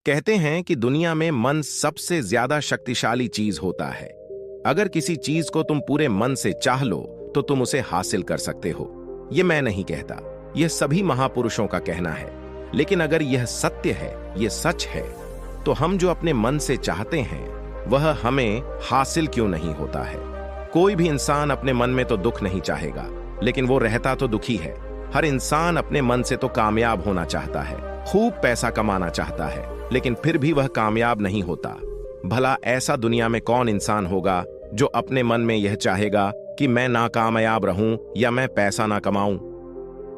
कहते हैं कि दुनिया में मन सबसे ज्यादा शक्तिशाली चीज होता है। अगर किसी चीज को तुम पूरे मन से चाह लो तो तुम उसे हासिल कर सकते हो। यह मैं नहीं कहता, यह सभी महापुरुषों का कहना है। लेकिन अगर यह सत्य है, यह सच है, तो हम जो अपने मन से चाहते हैं वह हमें हासिल क्यों नहीं होता है। कोई भी इंसान अपने मन में तो दुख नहीं चाहेगा, लेकिन वो रहता तो दुखी है। हर इंसान अपने मन से तो कामयाब होना चाहता है, खूब पैसा कमाना चाहता है, लेकिन फिर भी वह कामयाब नहीं होता। भला ऐसा दुनिया में कौन इंसान होगा जो अपने मन में यह चाहेगा कि मैं नाकामयाब रहूं या मैं पैसा ना कमाऊं।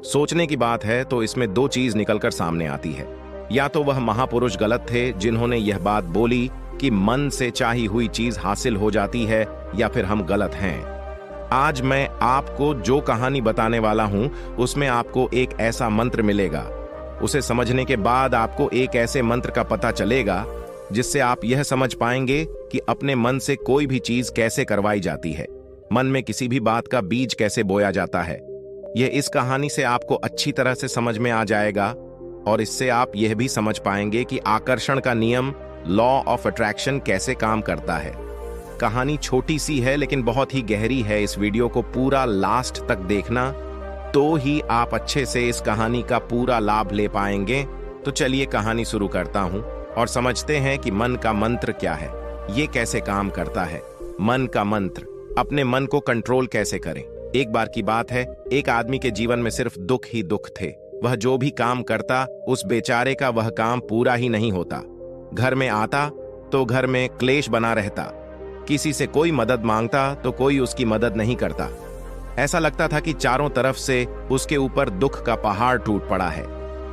सोचने की बात है तो इसमें दो चीज निकलकर सामने आती है। या तो वह महापुरुष गलत थे जिन्होंने यह बात बोली कि मन से चाही हुई चीज हासिल हो जाती है, या फिर हम गलत हैं। आज मैं आपको जो कहानी बताने वाला हूं उसमें आपको एक ऐसा मंत्र मिलेगा। उसे समझने के बाद आपको एक ऐसे मंत्र का पता चलेगा जिससे आप यह समझ पाएंगे कि अपने मन से कोई भी चीज कैसे करवाई जाती है, मन में किसी भी बात का बीज कैसे बोया जाता है। यह इस कहानी से आपको अच्छी तरह से समझ में आ जाएगा और इससे आप यह भी समझ पाएंगे कि आकर्षण का नियम, लॉ ऑफ अट्रैक्शन, कैसे काम करता है। कहानी छोटी सी है लेकिन बहुत ही गहरी है। इस वीडियो को पूरा लास्ट तक देखना, तो ही आप अच्छे से इस कहानी का पूरा लाभ ले पाएंगे। तो चलिए कहानी शुरू करता हूं और समझते हैं कि मन का मंत्र क्या है, ये कैसे काम करता है। मन का मंत्र, अपने मन को कंट्रोल कैसे करें। एक बार की बात है, एक आदमी के जीवन में सिर्फ दुख ही दुख थे। वह जो भी काम करता उस बेचारे का वह काम पूरा ही नहीं होता। घर में आता तो घर में क्लेश बना रहता, किसी से कोई मदद मांगता तो कोई उसकी मदद नहीं करता। ऐसा लगता था कि चारों तरफ से उसके ऊपर दुख का पहाड़ टूट पड़ा है।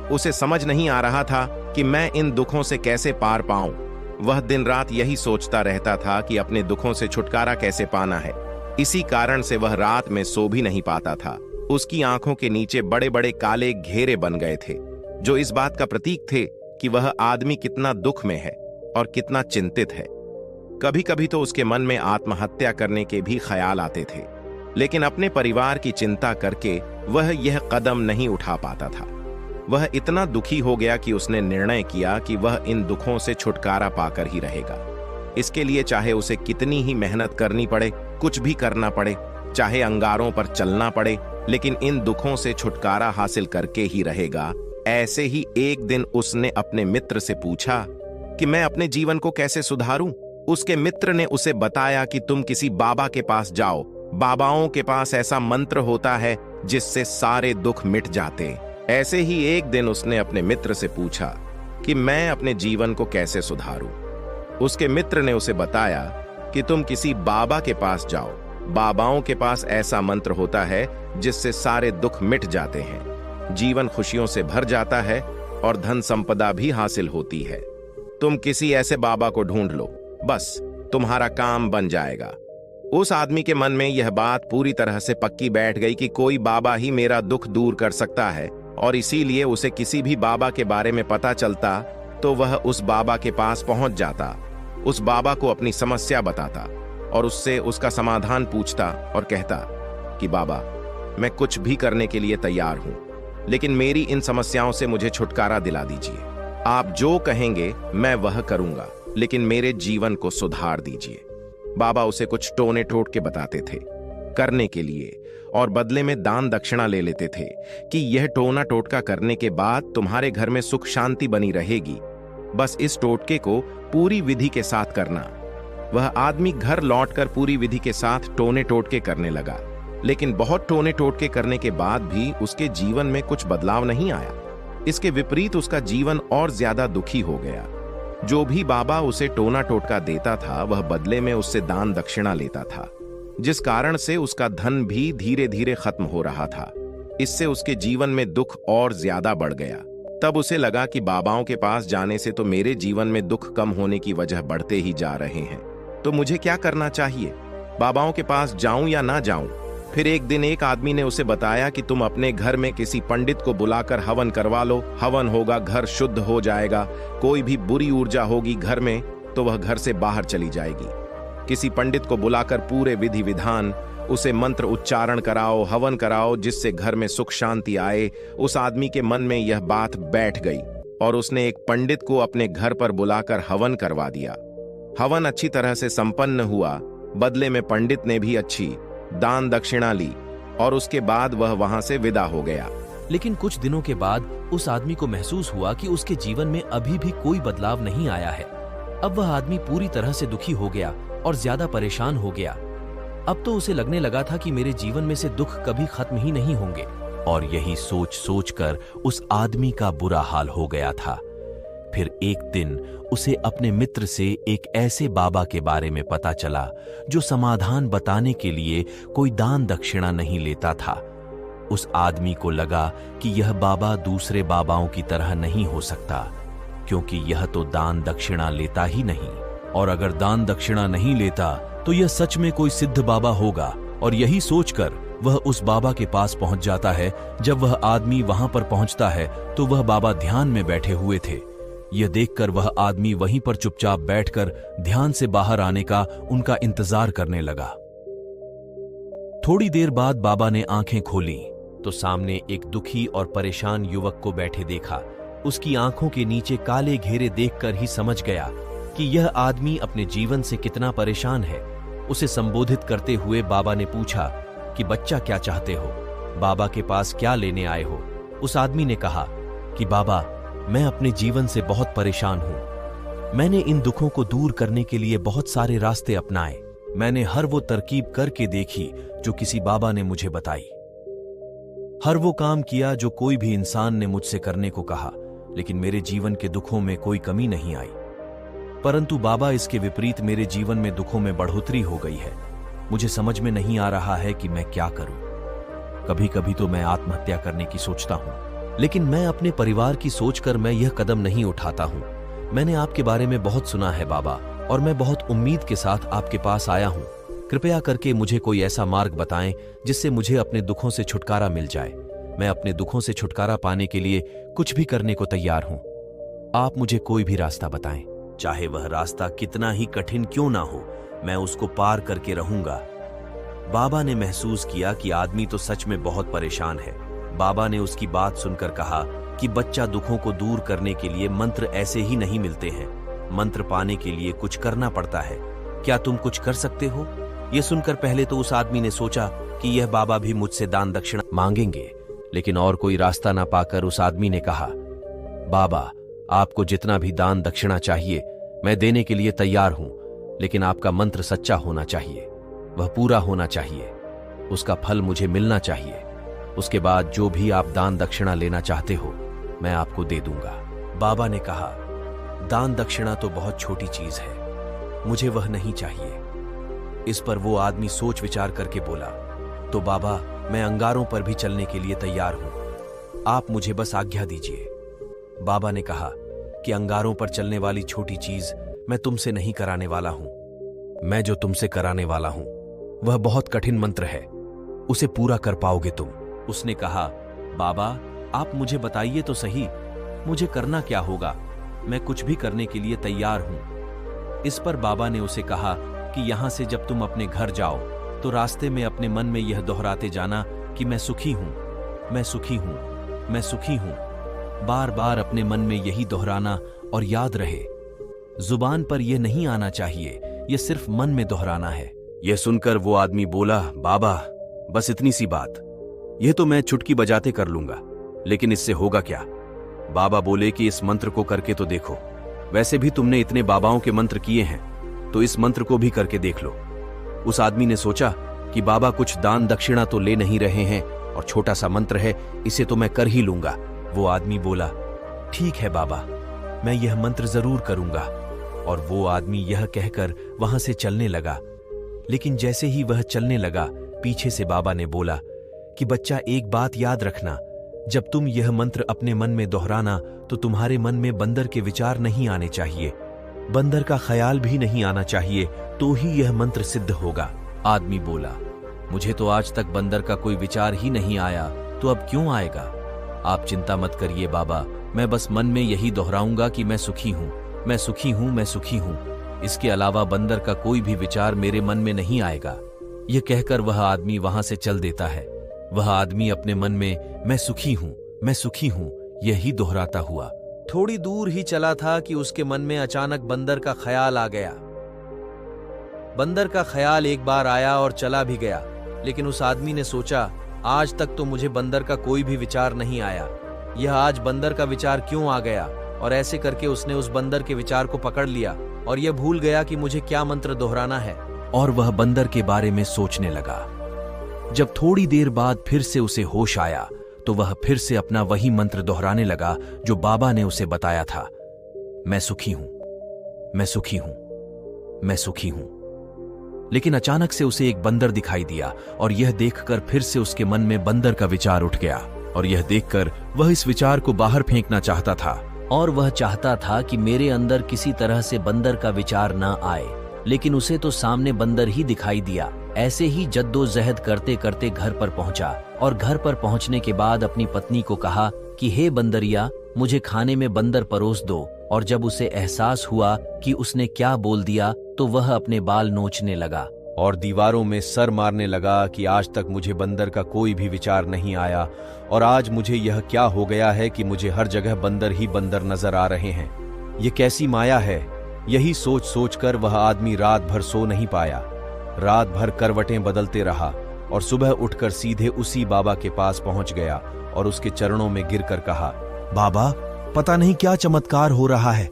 उसे समझ नहीं आ रहा था कि मैं इन दुखों से कैसे पार पाऊं। वह दिन रात यही सोचता रहता था कि अपने दुखों से छुटकारा कैसे पाना है। इसी कारण से वह रात में सो भी नहीं पाता था। उसकी आंखों के नीचे बड़े बड़े काले घेरे बन गए थे, जो इस बात का प्रतीक थे कि वह आदमी कितना दुख में है और कितना चिंतित है। कभी कभी तो उसके मन में आत्महत्या करने के भी ख्याल आते थे, लेकिन अपने परिवार की चिंता करके वह यह कदम नहीं उठा पाता था। वह इतना दुखी हो गया कि उसने निर्णय किया कि वह इन दुखों से छुटकारा पाकर ही रहेगा। इसके लिए चाहे उसे कितनी ही मेहनत करनी पड़े, कुछ भी करना पड़े, चाहे अंगारों पर चलना पड़े, लेकिन इन दुखों से छुटकारा हासिल करके ही रहेगा। ऐसे ही एक दिन उसने अपने मित्र से पूछा कि मैं अपने जीवन को कैसे सुधारूं। उसके मित्र ने उसे बताया कि तुम किसी बाबा के पास जाओ। बाबाओं के पास ऐसा मंत्र होता है जिससे सारे दुख मिट जाते। ऐसे ही एक दिन उसने अपने मित्र से पूछा कि मैं अपने जीवन को कैसे सुधारूं। उसके मित्र ने उसे बताया कि तुम किसी बाबा के पास जाओ। बाबाओं के पास ऐसा मंत्र होता है जिससे सारे दुख मिट जाते हैं, जीवन खुशियों से भर जाता है और धन संपदा भी हासिल होती है। तुम किसी ऐसे बाबा को ढूंढ लो, बस तुम्हारा काम बन जाएगा। उस आदमी के मन में यह बात पूरी तरह से पक्की बैठ गई कि कोई बाबा ही मेरा दुख दूर कर सकता है, और इसीलिए उसे किसी भी बाबा के बारे में पता चलता तो वह उस बाबा के पास पहुंच जाता, उस बाबा को अपनी समस्या बताता और उससे उसका समाधान पूछता और कहता कि बाबा, मैं कुछ भी करने के लिए तैयार हूं, लेकिन मेरी इन समस्याओं से मुझे छुटकारा दिला दीजिए। आप जो कहेंगे मैं वह करूंगा, लेकिन मेरे जीवन को सुधार दीजिए। बाबा उसे कुछ टोने टोट के बताते थे करने के लिए, और बदले में दान दक्षिणा ले लेते थे कि यह टोना टोटका करने के बाद तुम्हारे घर में सुख शांति बनी रहेगी। बस इस टोटके को पूरी विधि के साथ करना। वह आदमी घर लौटकर पूरी विधि के साथ टोने टोटके करने लगा, लेकिन बहुत टोने टोटके करने के बाद भी उसके जीवन में कुछ बदलाव नहीं आया। इसके विपरीत उसका जीवन और ज्यादा दुखी हो गया। जो भी बाबा उसे टोना टोटका देता था वह बदले में उससे दान दक्षिणा लेता था, जिस कारण से उसका धन भी धीरे धीरे खत्म हो रहा था। इससे उसके जीवन में दुख और ज्यादा बढ़ गया। तब उसे लगा कि बाबाओं के पास जाने से तो मेरे जीवन में दुख कम होने की वजह बढ़ते ही जा रहे हैं, तो मुझे क्या करना चाहिए? बाबाओं के पास जाऊं या ना जाऊं? फिर एक दिन एक आदमी ने उसे बताया कि तुम अपने घर में किसी पंडित को बुलाकर हवन करवा लो। हवन होगा, घर शुद्ध हो जाएगा। कोई भी बुरी ऊर्जा होगी घर में तो वह घर से बाहर चली जाएगी। किसी पंडित को बुलाकर पूरे विधि विधान, उसे मंत्र उच्चारण कराओ, हवन कराओ, जिससे घर में सुख शांति आए। उस आदमी के मन में यह बात बैठ गई। और उसने एक पंडित को अपने घर पर बुलाकर हवन करवा दिया। हवन अच्छी तरह से संपन्न हुआ। बदले में पंडित ने भी अच्छी दान दक्षिणा ली और उसके बाद वह वहां से विदा हो गया। लेकिन कुछ दिनों के बाद उस आदमी को महसूस हुआ कि उसके जीवन में अभी भी कोई बदलाव नहीं आया है। अब वह आदमी पूरी तरह से दुखी हो गया और ज्यादा परेशान हो गया। अब तो उसे लगने लगा था कि मेरे जीवन में से दुख कभी खत्म ही नहीं होंगे। और यही सोच सोचकर उस आदमी का बुरा हाल हो गया था। फिर एक दिन उसे अपने मित्र से एक ऐसे बाबा के बारे में पता चला जो समाधान बताने के लिए कोई दान दक्षिणा नहीं लेता था। उस आदमी को लगा कि यह बाबा दूसरे बाबाओं की तरह नहीं हो सकता, क्योंकि यह तो दान दक्षिणा लेता ही नहीं, और अगर दान दक्षिणा नहीं लेता तो यह सच में कोई सिद्ध बाबा होगा। और यही सोचकर वह उस बाबा के पास पहुंच जाता है। जब वह आदमी वहां पर पहुंचता है तो वह बाबा ध्यान में बैठे हुए थे। यह देखकर वह आदमी वहीं पर चुपचाप बैठकर ध्यान से बाहर आने का उनका इंतजार करने लगा। थोड़ी देर बाद बाबा ने आंखें खोली तो सामने एक दुखी और परेशान युवक को बैठे देखा। उसकी आंखों के नीचे काले घेरे देखकर ही समझ गया कि यह आदमी अपने जीवन से कितना परेशान है। उसे संबोधित करते हुए बाबा ने पूछा कि बच्चा क्या चाहते हो, बाबा के पास क्या लेने आए हो। उस आदमी ने कहा कि बाबा, मैं अपने जीवन से बहुत परेशान हूं। मैंने इन दुखों को दूर करने के लिए बहुत सारे रास्ते अपनाए। मैंने हर वो तरकीब करके देखी जो किसी बाबा ने मुझे बताई। हर वो काम किया जो कोई भी इंसान ने मुझसे करने को कहा, लेकिन मेरे जीवन के दुखों में कोई कमी नहीं आई। परंतु बाबा, इसके विपरीत मेरे जीवन में दुखों में बढ़ोतरी हो गई है। मुझे समझ में नहीं आ रहा है कि मैं क्या करूं। कभी कभी तो मैं आत्महत्या करने की सोचता हूं, लेकिन मैं अपने परिवार की सोचकर मैं यह कदम नहीं उठाता हूं। मैंने आपके बारे में बहुत सुना है बाबा, और मैं बहुत उम्मीद के साथ आपके पास आया हूं। कृपया करके मुझे कोई ऐसा मार्ग बताएं जिससे मुझे अपने दुखों से छुटकारा मिल जाए। मैं अपने दुखों से छुटकारा पाने के लिए कुछ भी करने को तैयार हूं। आप मुझे कोई भी रास्ता बताएं, चाहे वह रास्ता कितना ही कठिन क्यों ना हो, मैं उसको पार करके रहूंगा। बाबा ने महसूस किया कि आदमी तो सच में बहुत परेशान है। बाबा ने उसकी बात सुनकर कहा कि बच्चा, दुखों को दूर करने के लिए मंत्र ऐसे ही नहीं मिलते हैं। मंत्र पाने के लिए कुछ करना पड़ता है। क्या तुम कुछ कर सकते हो? यह सुनकर पहले तो उस आदमी ने सोचा कि यह बाबा भी मुझसे दान दक्षिणा मांगेंगे, लेकिन और कोई रास्ता ना पाकर उस आदमी ने कहा, बाबा, आपको जितना भी दान दक्षिणा चाहिए मैं देने के लिए तैयार हूं, लेकिन आपका मंत्र सच्चा होना चाहिए, वह पूरा होना चाहिए, उसका फल मुझे मिलना चाहिए। उसके बाद जो भी आप दान दक्षिणा लेना चाहते हो मैं आपको दे दूंगा। बाबा ने कहा, दान दक्षिणा तो बहुत छोटी चीज है, मुझे वह नहीं चाहिए। इस पर वो आदमी सोच विचार करके बोला, तो बाबा, मैं अंगारों पर भी चलने के लिए तैयार हूं, आप मुझे बस आज्ञा दीजिए। बाबा ने कहा कि अंगारों पर चलने वाली छोटी चीज मैं तुमसे नहीं कराने वाला हूं। मैं जो तुमसे कराने वाला हूं वह बहुत कठिन मंत्र है, उसे पूरा कर पाओगे तुम। उसने कहा, बाबा, आप मुझे बताइए तो सही, मुझे करना क्या होगा? मैं कुछ भी करने के लिए तैयार हूं। इस पर बाबा ने उसे कहा कि यहां से जब तुम अपने घर जाओ तो रास्ते में अपने मन में यह दोहराते जाना कि मैं सुखी हूं, मैं सुखी हूं, मैं सुखी हूं। बार बार अपने मन में यही दोहराना और याद रहे। जुबान पर यह नहीं आना चाहिए, यह सिर्फ मन में दोहराना है। यह सुनकर वो आदमी बोला, बाबा, बस इतनी सी बात, यह तो मैं चुटकी बजाते कर लूंगा, लेकिन इससे होगा क्या? बाबा बोले कि इस मंत्र को करके तो देखो, वैसे भी तुमने इतने बाबाओं के मंत्र किए हैं, तो इस मंत्र को भी करके देख लो। उस आदमी ने सोचा कि बाबा कुछ दान दक्षिणा तो ले नहीं रहे हैं और छोटा सा मंत्र है, इसे तो मैं कर ही लूंगा। वो आदमी बोला, ठीक है बाबा, मैं यह मंत्र जरूर करूंगा। और वो आदमी यह कहकर वहां से चलने लगा। लेकिन जैसे ही वह चलने लगा, पीछे से बाबा ने बोला कि बच्चा, एक बात याद रखना, जब तुम यह मंत्र अपने मन में दोहराना तो तुम्हारे मन में बंदर के विचार नहीं आने चाहिए, बंदर का ख्याल भी नहीं आना चाहिए, तो ही यह मंत्र सिद्ध होगा। आदमी बोला, मुझे तो आज तक बंदर का कोई विचार ही नहीं आया, तो अब क्यों आएगा? आप चिंता मत करिए बाबा, मैं बस मन में यही दोहराऊंगा कि मैं सुखी हूं, मैं सुखी हूं, मैं सुखी हूं। इसके अलावा बंदर का कोई भी विचार मेरे मन में नहीं आएगा। यह कहकर वह आदमी वहां से चल देता है। वह आदमी अपने मन में मैं सुखी हूं, मैं सुखी हूं, यही दोहराता हुआ थोड़ी दूर ही चला था कि उसके मन में अचानक बंदर का ख्याल आ गया। बंदर का ख्याल एक बार आया और चला भी गया, लेकिन उस आदमी ने सोचा, आज तक तो मुझे बंदर का कोई भी विचार नहीं आया, यह आज बंदर का विचार क्यों आ गया। और ऐसे करके उसने उस बंदर के विचार को पकड़ लिया और यह भूल गया कि मुझे क्या मंत्र दोहराना है, और वह बंदर के बारे में सोचने लगा। जब थोड़ी देर बाद फिर से उसे होश आया तो वह फिर से अपना वही मंत्र दोहराने लगा जो बाबा ने उसे बताया था, मैं सुखी हूं, मैं सुखी हूं, मैं सुखी हूं। लेकिन अचानक से उसे एक बंदर दिखाई दिया और यह देखकर फिर से उसके मन में बंदर का विचार उठ गया, और यह देखकर वह इस विचार को बाहर फेंकना चाहता था, और वह चाहता था कि मेरे अंदर किसी तरह से बंदर का विचार ना आए, लेकिन उसे तो सामने बंदर ही दिखाई दिया। ऐसे ही जद्दोजहद करते करते घर पर पहुंचा, और घर पर पहुंचने के बाद अपनी पत्नी को कहा कि हे बंदरिया, मुझे खाने में बंदर परोस दो। और जब उसे एहसास हुआ कि उसने क्या बोल दिया तो वह अपने बाल नोचने लगा और दीवारों में सर मारने लगा कि आज तक मुझे बंदर का कोई भी विचार नहीं आया, और आज मुझे यह क्या हो गया है कि मुझे हर जगह बंदर ही बंदर नजर आ रहे हैं। ये कैसी माया है। यही सोच सोच कर वह आदमी रात भर सो नहीं पाया। रात भर करवटें बदलते रहा और सुबह उठकर सीधे उसी बाबा के पास पहुंच गया और उसके चरणों में गिरकर कहा, बाबा, पता नहीं क्या चमत्कार हो रहा है,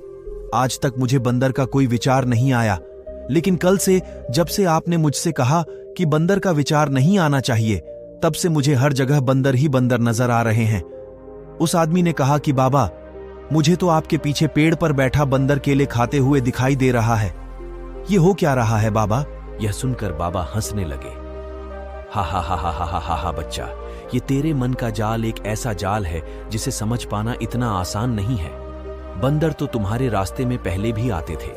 आज तक मुझे बंदर का कोई विचार नहीं आया, लेकिन कल से जब से आपने मुझसे कहा कि बंदर का विचार नहीं आना चाहिए, तब से मुझे हर जगह बंदर ही बंदर नजर आ रहे हैं। उस आदमी ने कहा कि बाबा, मुझे तो आपके पीछे पेड़ पर बैठा बंदर केले खाते हुए दिखाई दे रहा है, ये हो क्या रहा है बाबा। यह सुनकर बाबा हंसने लगे। हा हा हा हा हा हा हा बच्चा, ये तेरे मन का जाल एक ऐसा जाल है जिसे समझ पाना इतना आसान नहीं है। बंदर तो तुम्हारे रास्ते में पहले भी आते थे।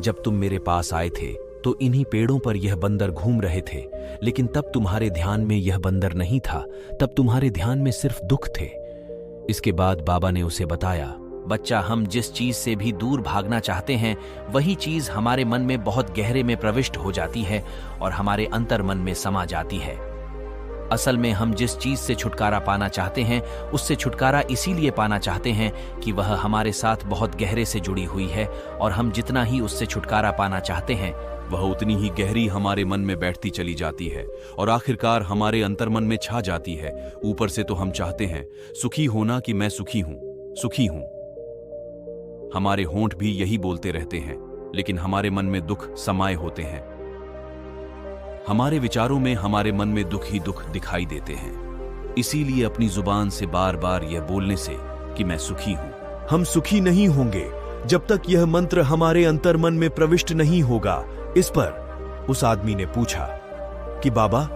जब तुम मेरे पास आए थे तो इन्हीं पेड़ों पर यह बंदर घूम रहे थे, लेकिन तब तुम्हारे ध्यान में यह बंदर नहीं था, तब तुम्हारे ध्यान में सिर्फ दुख थे। इसके बाद बाबा ने उसे बताया, बच्चा, हम जिस चीज से भी दूर भागना चाहते हैं वही चीज हमारे मन में बहुत गहरे में प्रविष्ट हो जाती है और हमारे अंतर मन में समा जाती है। असल में हम जिस चीज से छुटकारा पाना चाहते हैं उससे छुटकारा इसीलिए पाना चाहते हैं कि वह हमारे साथ बहुत गहरे से जुड़ी हुई है, और हम जितना ही उससे छुटकारा पाना चाहते हैं वह उतनी ही गहरी हमारे मन में बैठती चली जाती है और आखिरकार हमारे अंतर्मन में छा जाती है। ऊपर से तो हम चाहते हैं सुखी होना कि मैं सुखी हूं, सुखी हूं। हमारे होंठ भी यही बोलते रहते हैं, लेकिन हमारे मन में दुख समाये होते हैं। हमारे विचारों में हमारे मन में दुख ही दुख दिखाई देते हैं। इसीलिए अपनी जुबान से बार बार यह बोलने से कि मैं सुखी हूं, हम सुखी नहीं होंगे जब तक यह मंत्र हमारे अंतर्मन में प्रविष्ट नहीं होगा। इस पर उस आदमी ने पूछा कि बाबा,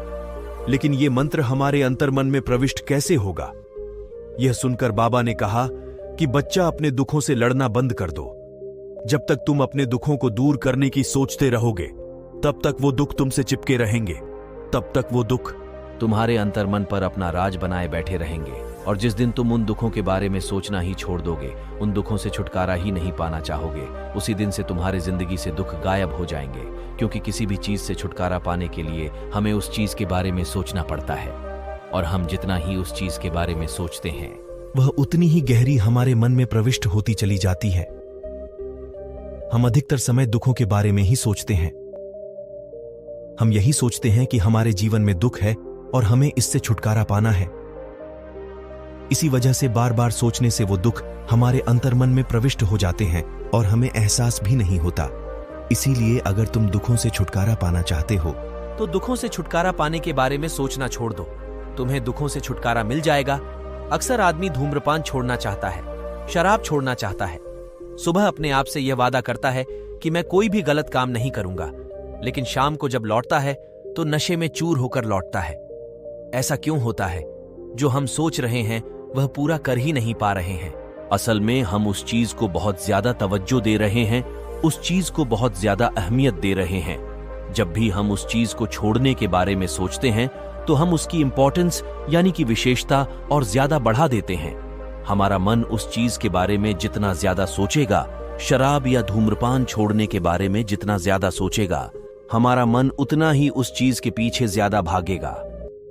लेकिन यह मंत्र हमारे अंतर्मन में प्रविष्ट कैसे होगा। यह सुनकर बाबा ने कहा कि बच्चा, अपने दुखों से लड़ना बंद कर दो। जब तक तुम अपने दुखों को दूर करने की सोचते रहोगे तब तक वो दुख तुमसे चिपके रहेंगे, तब तक वो दुख तुम्हारे अंतर्मन पर अपना राज बनाए बैठे रहेंगे। और जिस दिन तुम उन दुखों के बारे में सोचना ही छोड़ दोगे, उन दुखों से छुटकारा ही नहीं पाना चाहोगे, उसी दिन से तुम्हारी जिंदगी से दुख गायब हो जाएंगे। क्योंकि किसी भी चीज से छुटकारा पाने के लिए हमें उस चीज के बारे में सोचना पड़ता है, और हम जितना ही उस चीज के बारे में सोचते हैं वह उतनी ही गहरी हमारे मन में प्रविष्ट होती चली जाती है। हम अधिकतर समय दुखों के बारे में ही सोचते हैं। हम यही सोचते हैं कि हमारे जीवन में दुख है और हमें इससे छुटकारा पाना है। इसी वजह से बार बार सोचने से वो दुख हमारे अंतर्मन में प्रविष्ट हो जाते हैं और हमें एहसास भी नहीं होता। इसीलिए अगर तुम दुखों से छुटकारा पाना चाहते हो तो दुखों से छुटकारा पाने के बारे में सोचना छोड़ दो, तुम्हें दुखों से छुटकारा मिल जाएगा। अक्सर आदमी धूम्रपान छोड़ना चाहता है, शराब छोड़ना चाहता है, सुबह अपने आप से यह वादा करता है कि मैं कोई भी गलत काम नहीं करूंगा, लेकिन शाम को जब लौटता है तो नशे में चूर होकर लौटता है। ऐसा क्यों होता है? जो हम सोच रहे हैं वह पूरा कर ही नहीं पा रहे हैं। असल में हम उस चीज को बहुत ज्यादा तवज्जो दे रहे हैं, उस चीज को बहुत ज्यादा अहमियत दे रहे हैं। जब भी हम उस चीज को छोड़ने के बारे में सोचते हैं तो हम उसकी इंपॉर्टेंस यानी कि विशेषता और ज्यादा बढ़ा देते हैं। हमारा मन उस चीज के बारे में जितना ज्यादा सोचेगा, शराब या धूम्रपान छोड़ने के बारे में जितना ज्यादा सोचेगा, हमारा मन उतना ही उस चीज के पीछे ज्यादा भागेगा।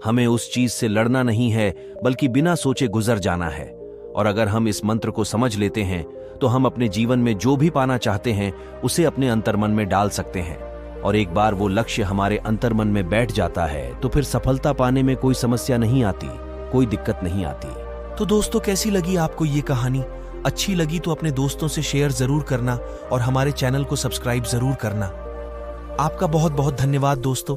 हमें उस चीज से लड़ना नहीं है, बल्कि बिना सोचे गुजर जाना है। और अगर हम इस मंत्र को समझ लेते हैं तो हम अपने जीवन में जो भी पाना चाहते हैं उसे अपने अंतर्मन में डाल सकते हैं। और एक बार वो लक्ष्य हमारे अंतर्मन में बैठ जाता है तो फिर सफलता पाने में कोई समस्या नहीं आती, कोई दिक्कत नहीं आती। तो दोस्तों, कैसी लगी आपको ये कहानी? अच्छी लगी तो अपने दोस्तों से शेयर जरूर करना और हमारे चैनल को सब्सक्राइब जरूर करना। आपका बहुत बहुत धन्यवाद दोस्तों।